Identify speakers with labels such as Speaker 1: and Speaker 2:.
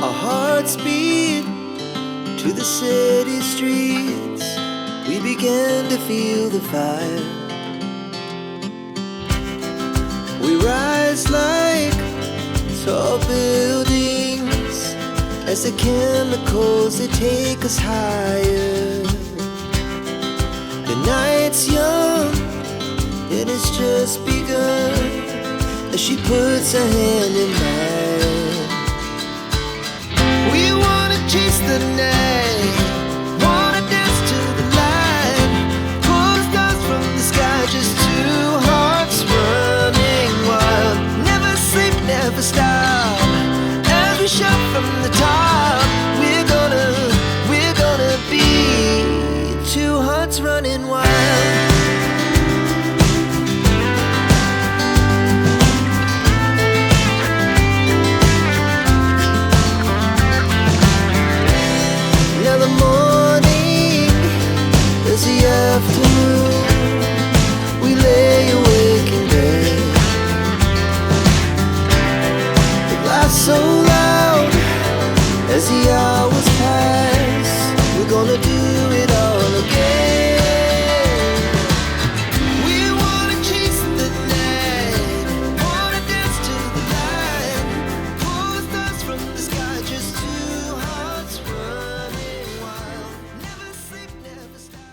Speaker 1: Our hearts beat to the city streets. We began to feel the fire. We rise like tall buildings as the chemicals, they take us higher. The night's young and it's just begun as she puts her hand in mine. We wanna chase the night, wanna dance to the light, pull the stars from the sky, just two hearts running wild. Never sleep, never stop, as we shout from the top. We're gonna be two hearts running wild. Now the morning is the afternoon. We lay awake in bed. The laughs so loud as the hours pass.